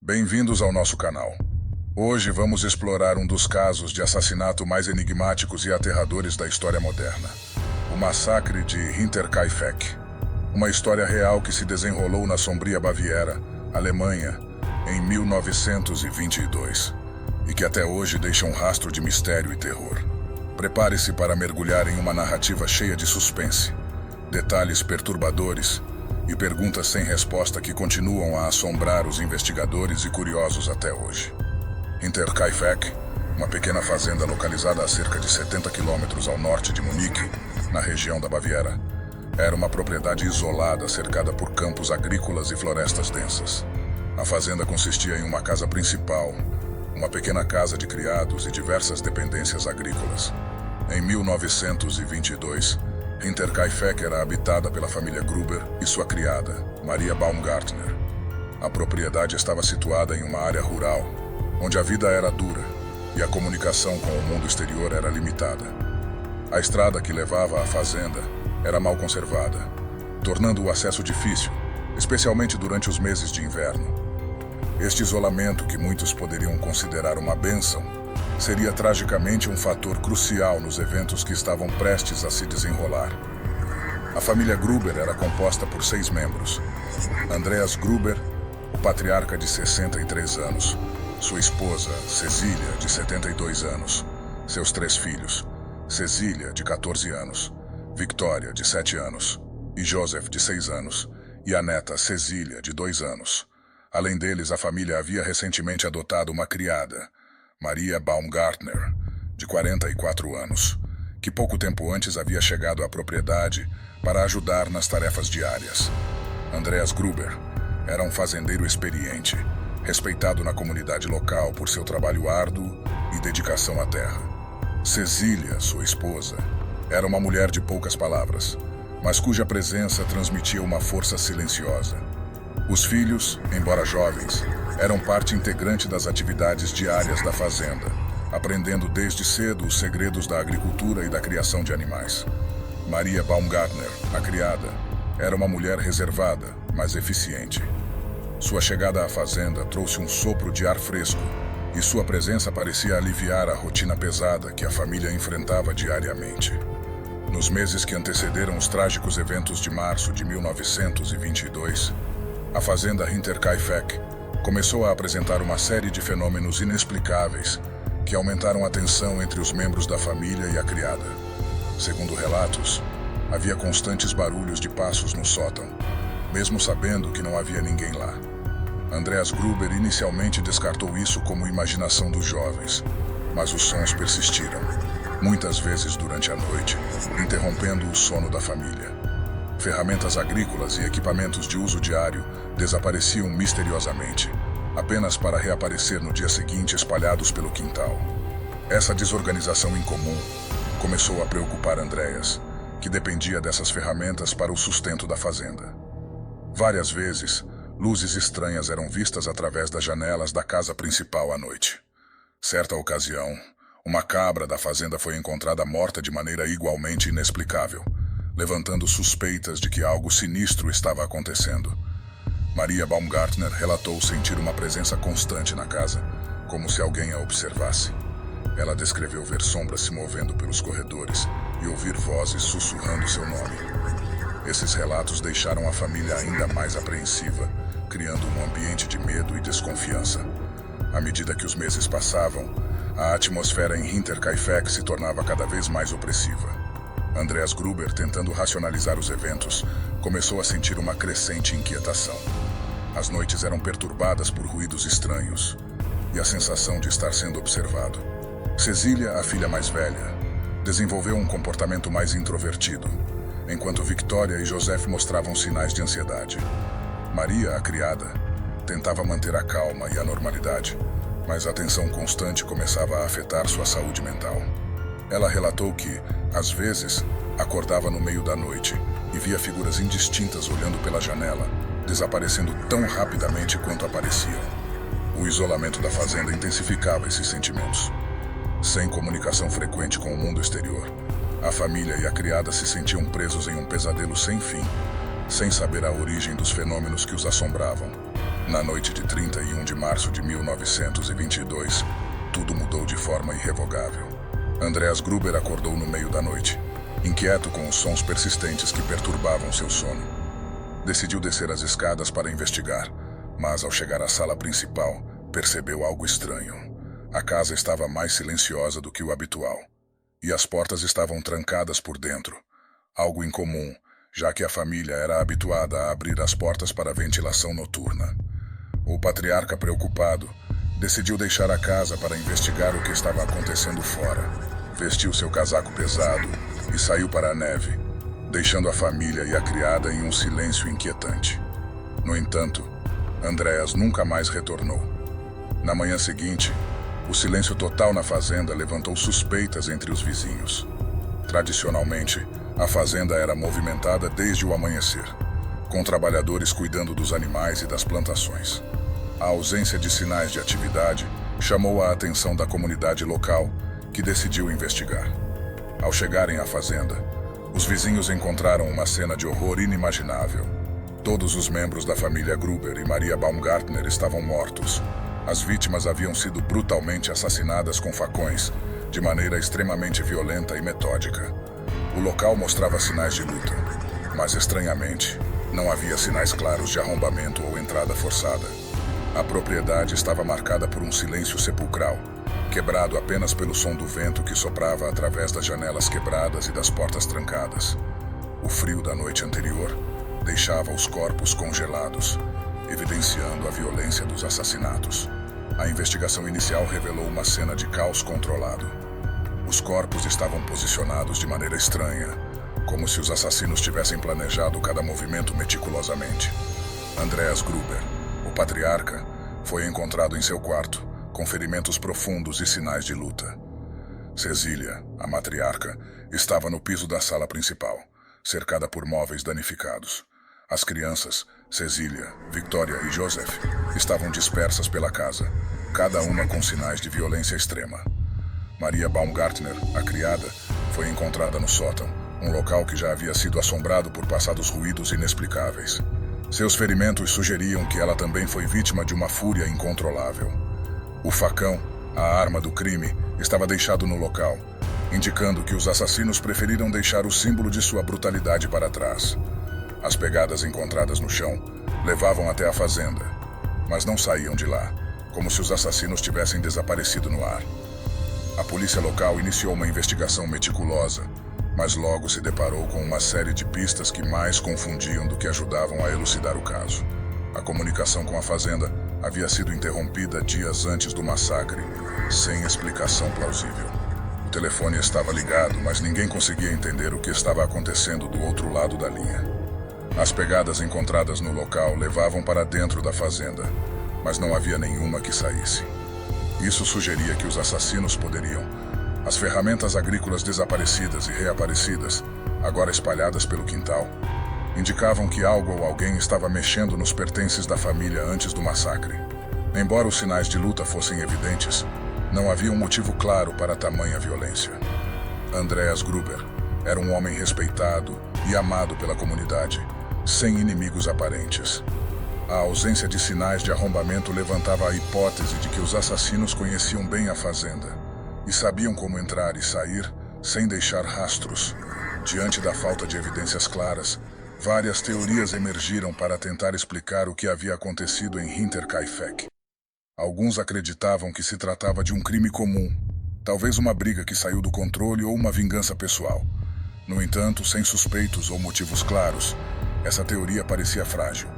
Bem-vindos ao nosso canal. Hoje vamos explorar um dos casos de assassinato mais enigmáticos e aterradores da história moderna. O massacre de Hinterkaifeck. Uma história real que se desenrolou na sombria Baviera, Alemanha, em 1922, e que até hoje deixa um rastro de mistério e terror. Prepare-se para mergulhar em uma narrativa cheia de suspense, detalhes perturbadores e perguntas sem resposta que continuam a assombrar os investigadores e curiosos até hoje. Hinterkaifeck, uma pequena fazenda localizada a cerca de 70 quilômetros ao norte de Munique, na região da Baviera, era uma propriedade isolada cercada por campos agrícolas e florestas densas. A fazenda consistia em uma casa principal, uma pequena casa de criados e diversas dependências agrícolas. Em 1922, Hinterkaifeck era habitada pela família Gruber e sua criada, Maria Baumgartner. A propriedade estava situada em uma área rural, onde a vida era dura e a comunicação com o mundo exterior era limitada. A estrada que levava à fazenda era mal conservada, tornando o acesso difícil, especialmente durante os meses de inverno. Este isolamento, que muitos poderiam considerar uma bênção, seria tragicamente um fator crucial nos eventos que estavam prestes a se desenrolar. A família Gruber era composta por 6 membros. Andreas Gruber, o patriarca de 63 anos, sua esposa, Cecília, de 72 anos, seus 3 filhos, Cecília, de 14 anos, Victoria, de 7 anos, e Joseph, de 6 anos, e a neta Cecília, de 2 anos. Além deles, a família havia recentemente adotado uma criada, Maria Baumgartner, de 44 anos, que pouco tempo antes havia chegado à propriedade para ajudar nas tarefas diárias. Andreas Gruber era um fazendeiro experiente, respeitado na comunidade local por seu trabalho árduo e dedicação à terra. Cecília, sua esposa, era uma mulher de poucas palavras, mas cuja presença transmitia uma força silenciosa. Os filhos, embora jovens, eram parte integrante das atividades diárias da fazenda, aprendendo desde cedo os segredos da agricultura e da criação de animais. Maria Baumgartner, a criada, era uma mulher reservada, mas eficiente. Sua chegada à fazenda trouxe um sopro de ar fresco, e sua presença parecia aliviar a rotina pesada que a família enfrentava diariamente. Nos meses que antecederam os trágicos eventos de março de 1922, a fazenda Hinterkaifeck começou a apresentar uma série de fenômenos inexplicáveis que aumentaram a tensão entre os membros da família e a criada. Segundo relatos, havia constantes barulhos de passos no sótão, mesmo sabendo que não havia ninguém lá. Andreas Gruber inicialmente descartou isso como imaginação dos jovens, mas os sons persistiram, muitas vezes durante a noite, interrompendo o sono da família. Ferramentas agrícolas e equipamentos de uso diário desapareciam misteriosamente, apenas para reaparecer no dia seguinte espalhados pelo quintal. Essa desorganização incomum começou a preocupar Andreas, que dependia dessas ferramentas para o sustento da fazenda. Várias vezes, luzes estranhas eram vistas através das janelas da casa principal à noite. Certa ocasião, uma cabra da fazenda foi encontrada morta de maneira igualmente inexplicável, levantando suspeitas de que algo sinistro estava acontecendo. Maria Baumgartner relatou sentir uma presença constante na casa, como se alguém a observasse. Ela descreveu ver sombras se movendo pelos corredores e ouvir vozes sussurrando seu nome. Esses relatos deixaram a família ainda mais apreensiva, criando um ambiente de medo e desconfiança. À medida que os meses passavam, a atmosfera em Hinterkaifeck se tornava cada vez mais opressiva. Andreas Gruber, tentando racionalizar os eventos, começou a sentir uma crescente inquietação. As noites eram perturbadas por ruídos estranhos e a sensação de estar sendo observado. Cecília, a filha mais velha, desenvolveu um comportamento mais introvertido, enquanto Victoria e Joseph mostravam sinais de ansiedade. Maria, a criada, tentava manter a calma e a normalidade, mas a tensão constante começava a afetar sua saúde mental. Ela relatou que, às vezes, acordava no meio da noite e via figuras indistintas olhando pela janela, desaparecendo tão rapidamente quanto apareciam. O isolamento da fazenda intensificava esses sentimentos. Sem comunicação frequente com o mundo exterior, a família e a criada se sentiam presos em um pesadelo sem fim, sem saber a origem dos fenômenos que os assombravam. Na noite de 31 de março de 1922, tudo mudou de forma irrevogável. Andreas Gruber acordou no meio da noite, inquieto com os sons persistentes que perturbavam seu sono. Decidiu descer as escadas para investigar, mas ao chegar à sala principal, percebeu algo estranho. A casa estava mais silenciosa do que o habitual, e as portas estavam trancadas por dentro. Algo incomum, já que a família era habituada a abrir as portas para a ventilação noturna. O patriarca, preocupado, decidiu deixar a casa para investigar o que estava acontecendo fora. Vestiu seu casaco pesado e saiu para a neve, deixando a família e a criada em um silêncio inquietante. No entanto, Andreas nunca mais retornou. Na manhã seguinte, o silêncio total na fazenda levantou suspeitas entre os vizinhos. Tradicionalmente, a fazenda era movimentada desde o amanhecer, com trabalhadores cuidando dos animais e das plantações. A ausência de sinais de atividade chamou a atenção da comunidade local, que decidiu investigar. Ao chegarem à fazenda, os vizinhos encontraram uma cena de horror inimaginável. Todos os membros da família Gruber e Maria Baumgartner estavam mortos. As vítimas haviam sido brutalmente assassinadas com facões, de maneira extremamente violenta e metódica. O local mostrava sinais de luta, mas estranhamente, não havia sinais claros de arrombamento ou entrada forçada. A propriedade estava marcada por um silêncio sepulcral, quebrado apenas pelo som do vento que soprava através das janelas quebradas e das portas trancadas. O frio da noite anterior deixava os corpos congelados, evidenciando a violência dos assassinatos. A investigação inicial revelou uma cena de caos controlado. Os corpos estavam posicionados de maneira estranha, como se os assassinos tivessem planejado cada movimento meticulosamente. Andreas Gruber, o patriarca, foi encontrado em seu quarto, com ferimentos profundos e sinais de luta. Cecília, a matriarca, estava no piso da sala principal, cercada por móveis danificados. As crianças, Cecília, Victoria e Joseph, estavam dispersas pela casa, cada uma com sinais de violência extrema. Maria Baumgartner, a criada, foi encontrada no sótão, um local que já havia sido assombrado por passados ruídos inexplicáveis. Seus ferimentos sugeriam que ela também foi vítima de uma fúria incontrolável. O facão, a arma do crime, estava deixado no local, indicando que os assassinos preferiram deixar o símbolo de sua brutalidade para trás. As pegadas encontradas no chão levavam até a fazenda, mas não saíam de lá, como se os assassinos tivessem desaparecido no ar. A polícia local iniciou uma investigação meticulosa, mas logo se deparou com uma série de pistas que mais confundiam do que ajudavam a elucidar o caso. A comunicação com a fazenda havia sido interrompida dias antes do massacre, sem explicação plausível. O telefone estava ligado, mas ninguém conseguia entender o que estava acontecendo do outro lado da linha. As pegadas encontradas no local levavam para dentro da fazenda, mas não havia nenhuma que saísse. Isso sugeria que os assassinos poderiam. As ferramentas agrícolas desaparecidas e reaparecidas, agora espalhadas pelo quintal, indicavam que algo ou alguém estava mexendo nos pertences da família antes do massacre. Embora os sinais de luta fossem evidentes, não havia um motivo claro para tamanha violência. Andreas Gruber era um homem respeitado e amado pela comunidade, sem inimigos aparentes. A ausência de sinais de arrombamento levantava a hipótese de que os assassinos conheciam bem a fazenda e sabiam como entrar e sair sem deixar rastros. Diante da falta de evidências claras, várias teorias emergiram para tentar explicar o que havia acontecido em Hinterkaifeck. Alguns acreditavam que se tratava de um crime comum, talvez uma briga que saiu do controle ou uma vingança pessoal. No entanto, sem suspeitos ou motivos claros, essa teoria parecia frágil.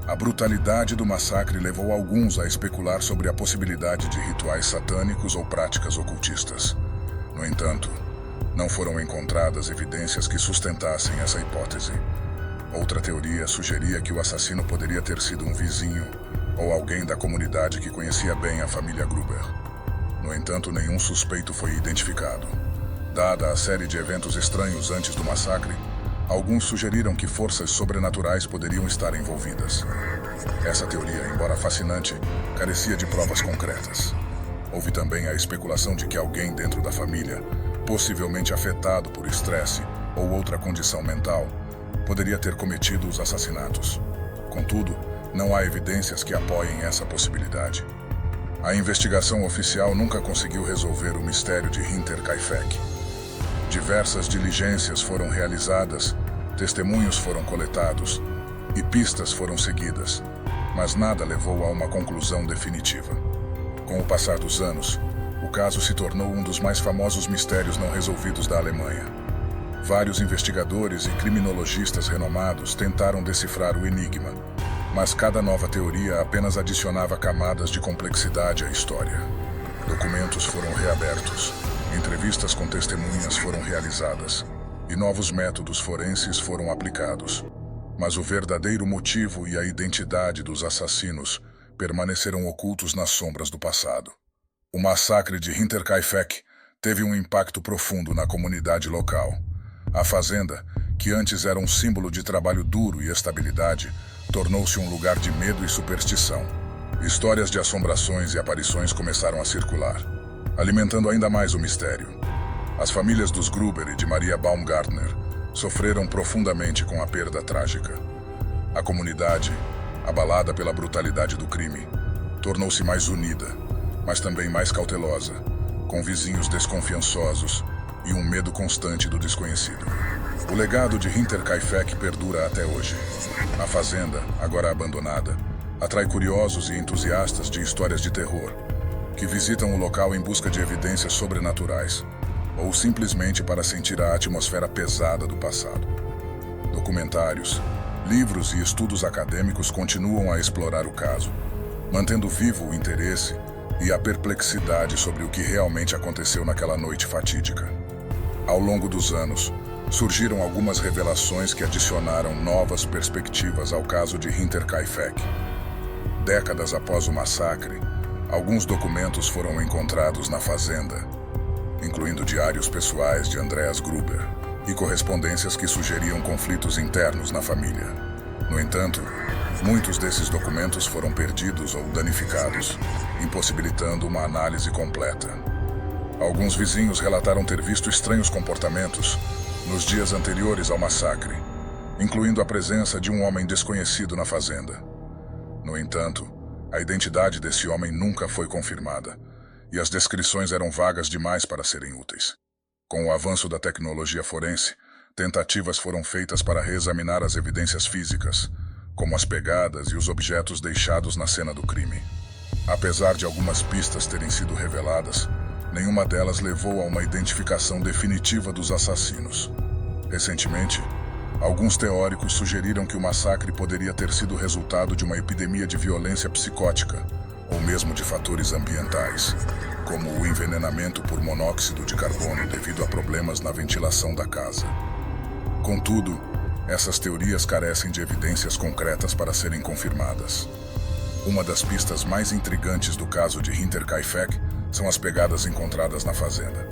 A brutalidade do massacre levou alguns a especular sobre a possibilidade de rituais satânicos ou práticas ocultistas. No entanto, não foram encontradas evidências que sustentassem essa hipótese. Outra teoria sugeria que o assassino poderia ter sido um vizinho ou alguém da comunidade que conhecia bem a família Gruber. No entanto, nenhum suspeito foi identificado. Dada a série de eventos estranhos antes do massacre, alguns sugeriram que forças sobrenaturais poderiam estar envolvidas. Essa teoria, embora fascinante, carecia de provas concretas. Houve também a especulação de que alguém dentro da família, possivelmente afetado por estresse ou outra condição mental, poderia ter cometido os assassinatos. Contudo, não há evidências que apoiem essa possibilidade. A investigação oficial nunca conseguiu resolver o mistério de Hinterkaifeck. Diversas diligências foram realizadas, testemunhos foram coletados e pistas foram seguidas, mas nada levou a uma conclusão definitiva. Com o passar dos anos, o caso se tornou um dos mais famosos mistérios não resolvidos da Alemanha. Vários investigadores e criminologistas renomados tentaram decifrar o enigma, mas cada nova teoria apenas adicionava camadas de complexidade à história. Documentos foram reabertos, entrevistas com testemunhas foram realizadas e novos métodos forenses foram aplicados. Mas o verdadeiro motivo e a identidade dos assassinos permaneceram ocultos nas sombras do passado. O massacre de Hinterkaifeck teve um impacto profundo na comunidade local. A fazenda, que antes era um símbolo de trabalho duro e estabilidade, tornou-se um lugar de medo e superstição. Histórias de assombrações e aparições começaram a circular, alimentando ainda mais o mistério. As famílias dos Gruber e de Maria Baumgartner sofreram profundamente com a perda trágica. A comunidade, abalada pela brutalidade do crime, tornou-se mais unida, mas também mais cautelosa, com vizinhos desconfiançosos e um medo constante do desconhecido. O legado de Hinterkaifeck perdura até hoje. A fazenda, agora abandonada, atrai curiosos e entusiastas de histórias de terror, que visitam o local em busca de evidências sobrenaturais, ou simplesmente para sentir a atmosfera pesada do passado. Documentários, livros e estudos acadêmicos continuam a explorar o caso, mantendo vivo o interesse e a perplexidade sobre o que realmente aconteceu naquela noite fatídica. Ao longo dos anos, surgiram algumas revelações que adicionaram novas perspectivas ao caso de Hinterkaifeck. Décadas após o massacre, alguns documentos foram encontrados na fazenda, incluindo diários pessoais de Andreas Gruber e correspondências que sugeriam conflitos internos na família. No entanto, muitos desses documentos foram perdidos ou danificados, impossibilitando uma análise completa. Alguns vizinhos relataram ter visto estranhos comportamentos nos dias anteriores ao massacre, incluindo a presença de um homem desconhecido na fazenda. No entanto, a identidade desse homem nunca foi confirmada, e as descrições eram vagas demais para serem úteis. Com o avanço da tecnologia forense, tentativas foram feitas para reexaminar as evidências físicas, como as pegadas e os objetos deixados na cena do crime. Apesar de algumas pistas terem sido reveladas, nenhuma delas levou a uma identificação definitiva dos assassinos. Recentemente, alguns teóricos sugeriram que o massacre poderia ter sido resultado de uma epidemia de violência psicótica, ou mesmo de fatores ambientais, como o envenenamento por monóxido de carbono devido a problemas na ventilação da casa. Contudo, essas teorias carecem de evidências concretas para serem confirmadas. Uma das pistas mais intrigantes do caso de Hinterkaifeck são as pegadas encontradas na fazenda.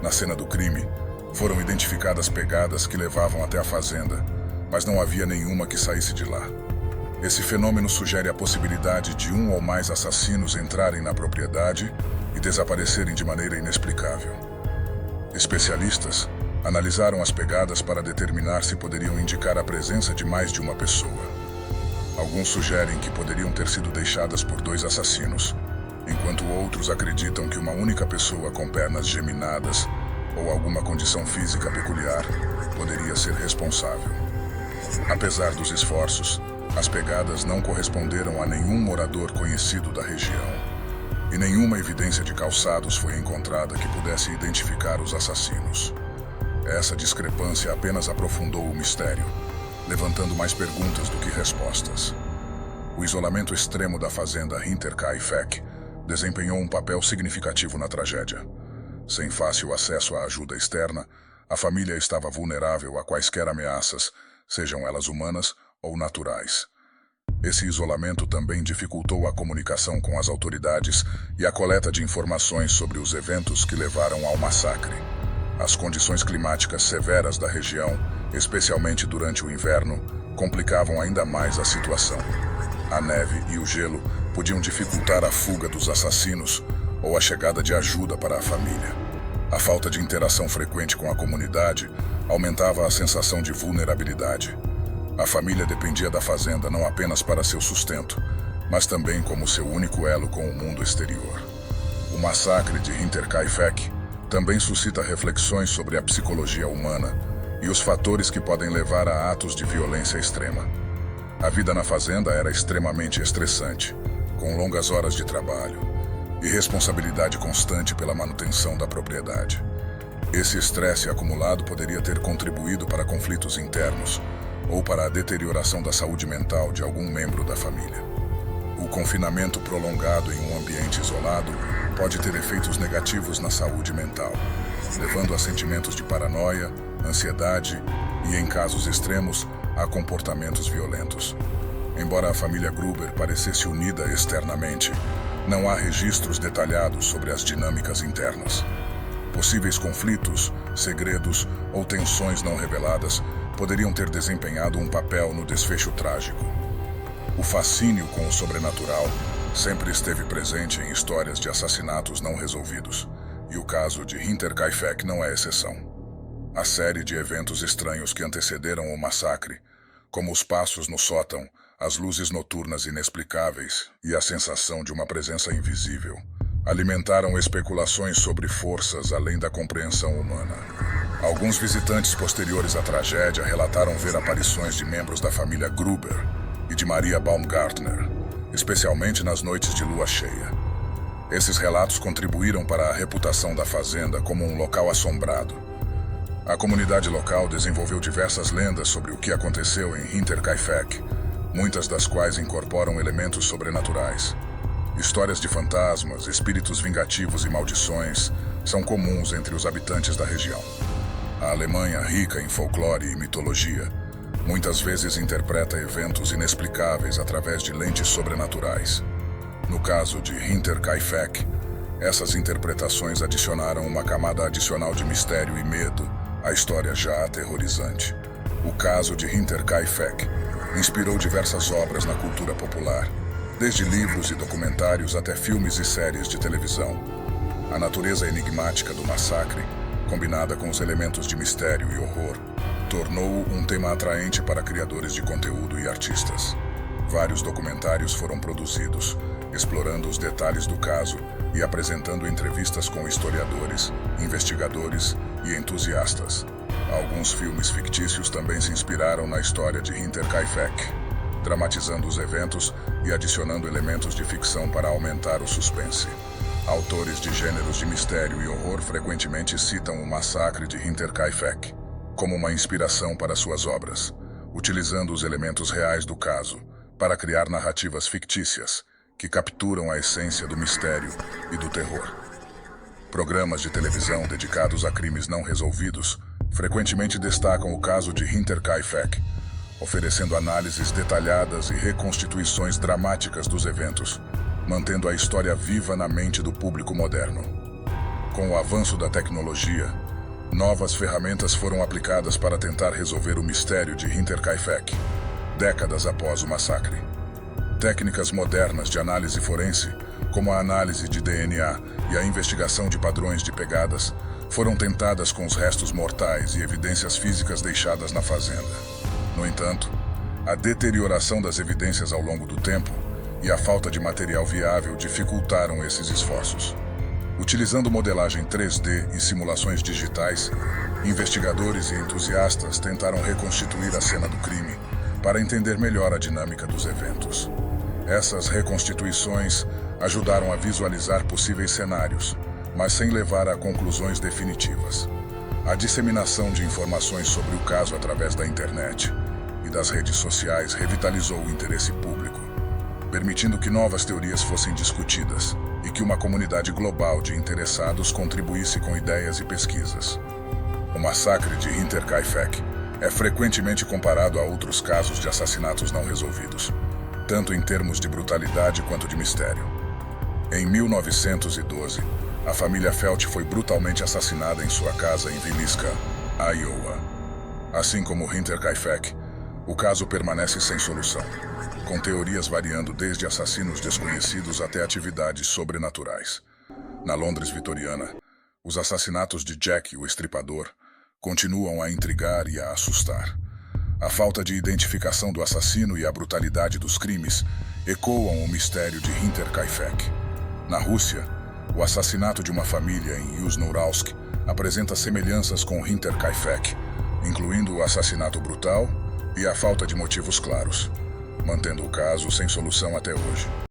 Na cena do crime, foram identificadas pegadas que levavam até a fazenda, mas não havia nenhuma que saísse de lá. Esse fenômeno sugere a possibilidade de um ou mais assassinos entrarem na propriedade e desaparecerem de maneira inexplicável. Especialistas analisaram as pegadas para determinar se poderiam indicar a presença de mais de uma pessoa. Alguns sugerem que poderiam ter sido deixadas por dois assassinos, enquanto outros acreditam que uma única pessoa com pernas geminadas ou alguma condição física peculiar poderia ser responsável. Apesar dos esforços, as pegadas não corresponderam a nenhum morador conhecido da região, e nenhuma evidência de calçados foi encontrada que pudesse identificar os assassinos. Essa discrepância apenas aprofundou o mistério, levantando mais perguntas do que respostas. O isolamento extremo da fazenda Hinterkaifeck desempenhou um papel significativo na tragédia. Sem fácil acesso à ajuda externa, a família estava vulnerável a quaisquer ameaças, sejam elas humanas ou naturais. Esse isolamento também dificultou a comunicação com as autoridades e a coleta de informações sobre os eventos que levaram ao massacre. As condições climáticas severas da região, especialmente durante o inverno, complicavam ainda mais a situação. A neve e o gelo podiam dificultar a fuga dos assassinos ou a chegada de ajuda para a família. A falta de interação frequente com a comunidade aumentava a sensação de vulnerabilidade. A família dependia da fazenda não apenas para seu sustento, mas também como seu único elo com o mundo exterior. O massacre de Hinterkaifeck também suscita reflexões sobre a psicologia humana e os fatores que podem levar a atos de violência extrema. A vida na fazenda era extremamente estressante, com longas horas de trabalho e responsabilidade constante pela manutenção da propriedade. Esse estresse acumulado poderia ter contribuído para conflitos internos ou para a deterioração da saúde mental de algum membro da família. O confinamento prolongado em um ambiente isolado pode ter efeitos negativos na saúde mental, levando a sentimentos de paranoia, ansiedade e, em casos extremos, a comportamentos violentos. Embora a família Gruber parecesse unida externamente, não há registros detalhados sobre as dinâmicas internas. Possíveis conflitos, segredos ou tensões não reveladas poderiam ter desempenhado um papel no desfecho trágico. O fascínio com o sobrenatural sempre esteve presente em histórias de assassinatos não resolvidos, e o caso de Hinterkaifeck não é exceção. A série de eventos estranhos que antecederam o massacre, como os passos no sótão, as luzes noturnas inexplicáveis e a sensação de uma presença invisível, alimentaram especulações sobre forças além da compreensão humana. Alguns visitantes posteriores à tragédia relataram ver aparições de membros da família Gruber e de Maria Baumgartner, especialmente nas noites de lua cheia. Esses relatos contribuíram para a reputação da fazenda como um local assombrado. A comunidade local desenvolveu diversas lendas sobre o que aconteceu em Hinterkaifeck, muitas das quais incorporam elementos sobrenaturais. Histórias de fantasmas, espíritos vingativos e maldições são comuns entre os habitantes da região. A Alemanha, rica em folclore e mitologia, muitas vezes interpreta eventos inexplicáveis através de lentes sobrenaturais. No caso de Hinterkaifeck, essas interpretações adicionaram uma camada adicional de mistério e medo à história já aterrorizante. O caso de Hinterkaifeck inspirou diversas obras na cultura popular, desde livros e documentários até filmes e séries de televisão. A natureza enigmática do massacre, combinada com os elementos de mistério e horror, tornou-o um tema atraente para criadores de conteúdo e artistas. Vários documentários foram produzidos, explorando os detalhes do caso e apresentando entrevistas com historiadores, investigadores e entusiastas. Alguns filmes fictícios também se inspiraram na história de Hinterkaifeck, dramatizando os eventos e adicionando elementos de ficção para aumentar o suspense. Autores de gêneros de mistério e horror frequentemente citam o massacre de Hinterkaifeck como uma inspiração para suas obras, utilizando os elementos reais do caso para criar narrativas fictícias que capturam a essência do mistério e do terror. Programas de televisão dedicados a crimes não resolvidos frequentemente destacam o caso de Hinterkaifeck, oferecendo análises detalhadas e reconstituições dramáticas dos eventos, mantendo a história viva na mente do público moderno. Com o avanço da tecnologia, novas ferramentas foram aplicadas para tentar resolver o mistério de Hinterkaifeck, décadas após o massacre. Técnicas modernas de análise forense, como a análise de DNA e a investigação de padrões de pegadas, foram tentadas com os restos mortais e evidências físicas deixadas na fazenda. No entanto, a deterioração das evidências ao longo do tempo e a falta de material viável dificultaram esses esforços. Utilizando modelagem 3D e simulações digitais, investigadores e entusiastas tentaram reconstituir a cena do crime para entender melhor a dinâmica dos eventos. Essas reconstituições ajudaram a visualizar possíveis cenários, mas sem levar a conclusões definitivas. A disseminação de informações sobre o caso através da internet e das redes sociais revitalizou o interesse público, permitindo que novas teorias fossem discutidas e que uma comunidade global de interessados contribuísse com ideias e pesquisas. O massacre de Hinterkaifeck é frequentemente comparado a outros casos de assassinatos não resolvidos, tanto em termos de brutalidade quanto de mistério. Em 1912, a família Felt foi brutalmente assassinada em sua casa em Villisca, Iowa. Assim como Hinterkaifeck, o caso permanece sem solução, com teorias variando desde assassinos desconhecidos até atividades sobrenaturais. Na Londres vitoriana, os assassinatos de Jack, o Estripador, continuam a intrigar e a assustar. A falta de identificação do assassino e a brutalidade dos crimes ecoam o mistério de Hinterkaifeck. Na Rússia, o assassinato de uma família em Yuzhno-Uralsk apresenta semelhanças com Hinterkaifeck, incluindo o assassinato brutal e a falta de motivos claros, mantendo o caso sem solução até hoje.